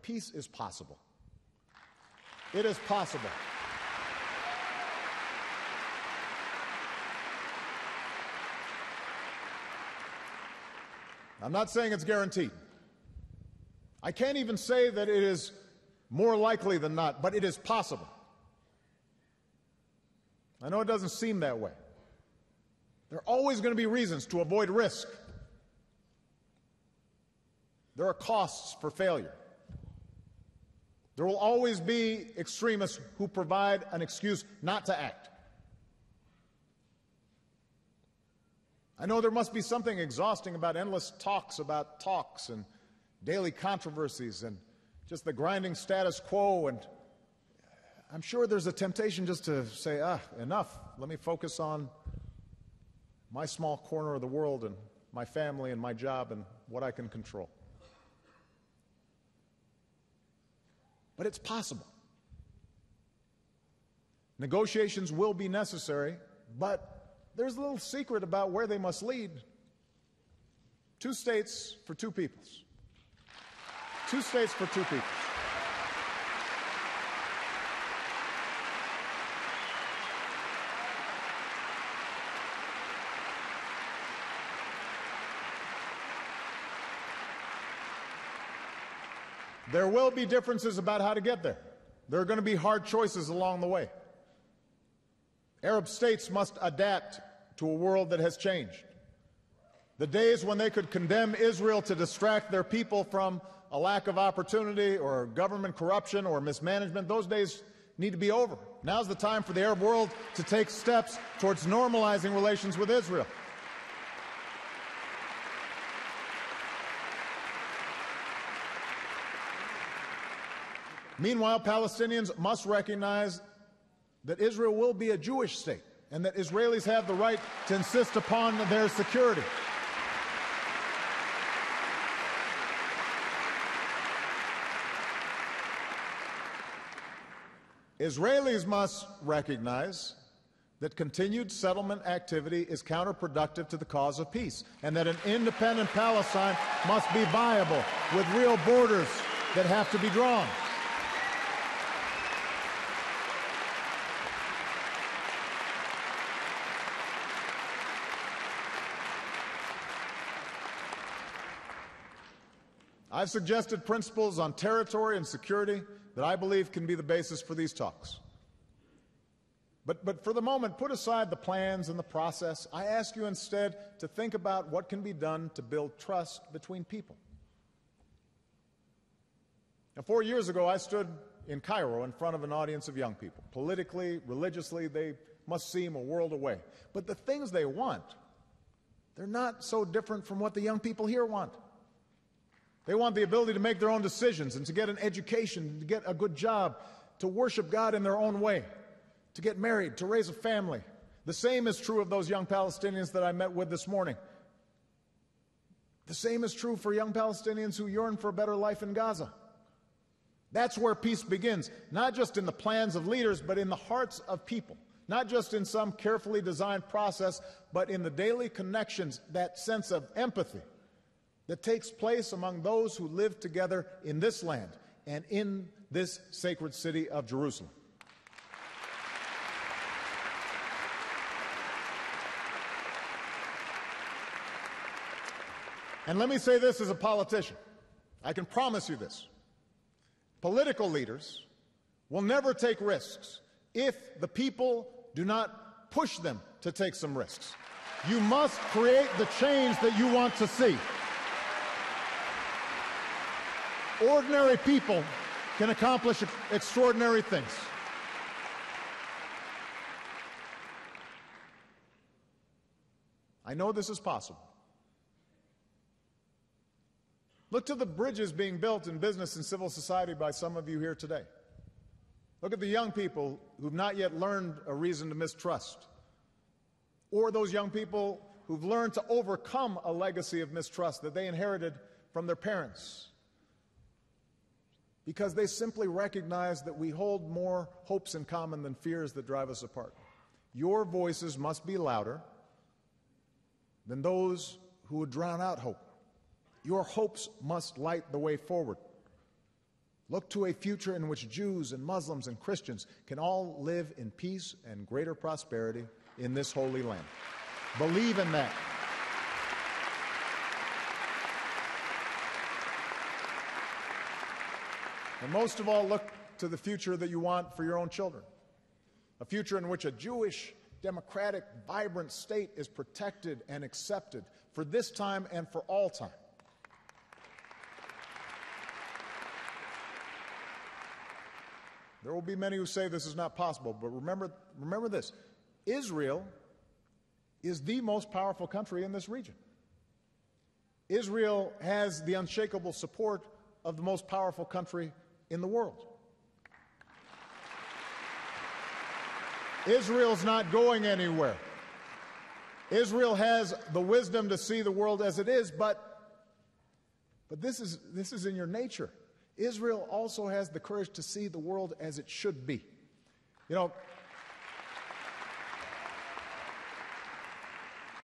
Peace is possible. It is possible. I'm not saying it's guaranteed. I can't even say that it is more likely than not, but it is possible. I know it doesn't seem that way. There are always going to be reasons to avoid risk. There are costs for failure. There will always be extremists who provide an excuse not to act. I know there must be something exhausting about endless talks about talks and daily controversies and just the grinding status quo, and I'm sure there's a temptation just to say, enough. Let me focus on my small corner of the world and my family and my job and what I can control. But it's possible. Negotiations will be necessary, but there's a little secret about where they must lead. 2 states for 2 peoples. 2 states for 2 peoples. There will be differences about how to get there. There are going to be hard choices along the way. Arab states must adapt to a world that has changed. The days when they could condemn Israel to distract their people from a lack of opportunity or government corruption or mismanagement, those days need to be over. Now's the time for the Arab world to take steps towards normalizing relations with Israel. Meanwhile, Palestinians must recognize that Israel will be a Jewish state and that Israelis have the right to insist upon their security. Israelis must recognize that continued settlement activity is counterproductive to the cause of peace, and that an independent Palestine must be viable with real borders that have to be drawn. I've suggested principles on territory and security that I believe can be the basis for these talks. But for the moment, put aside the plans and the process. I ask you instead to think about what can be done to build trust between people. Now, 4 years ago, I stood in Cairo in front of an audience of young people. Politically, religiously, they must seem a world away. But the things they want, they're not so different from what the young people here want. They want the ability to make their own decisions and to get an education, to get a good job, to worship God in their own way, to get married, to raise a family. The same is true of those young Palestinians that I met with this morning. The same is true for young Palestinians who yearn for a better life in Gaza. That's where peace begins, not just in the plans of leaders, but in the hearts of people. Not just in some carefully designed process, but in the daily connections, that sense of empathy that takes place among those who live together in this land and in this sacred city of Jerusalem. And let me say this as a politician. I can promise you this. Political leaders will never take risks if the people do not push them to take some risks. You must create the change that you want to see. Ordinary people can accomplish extraordinary things. I know this is possible. Look to the bridges being built in business and civil society by some of you here today. Look at the young people who've not yet learned a reason to mistrust, or those young people who've learned to overcome a legacy of mistrust that they inherited from their parents, because they simply recognize that we hold more hopes in common than fears that drive us apart. Your voices must be louder than those who would drown out hope. Your hopes must light the way forward. Look to a future in which Jews and Muslims and Christians can all live in peace and greater prosperity in this holy land. Believe in that. And most of all, look to the future that you want for your own children. A future in which a Jewish, democratic, vibrant state is protected and accepted for this time and for all time. There will be many who say this is not possible, but remember this. Israel is the most powerful country in this region. Israel has the unshakable support of the most powerful country in the world. Israel's not going anywhere. Israel has the wisdom to see the world as it is, but this is in your nature. Israel also has the courage to see the world as it should be. You know,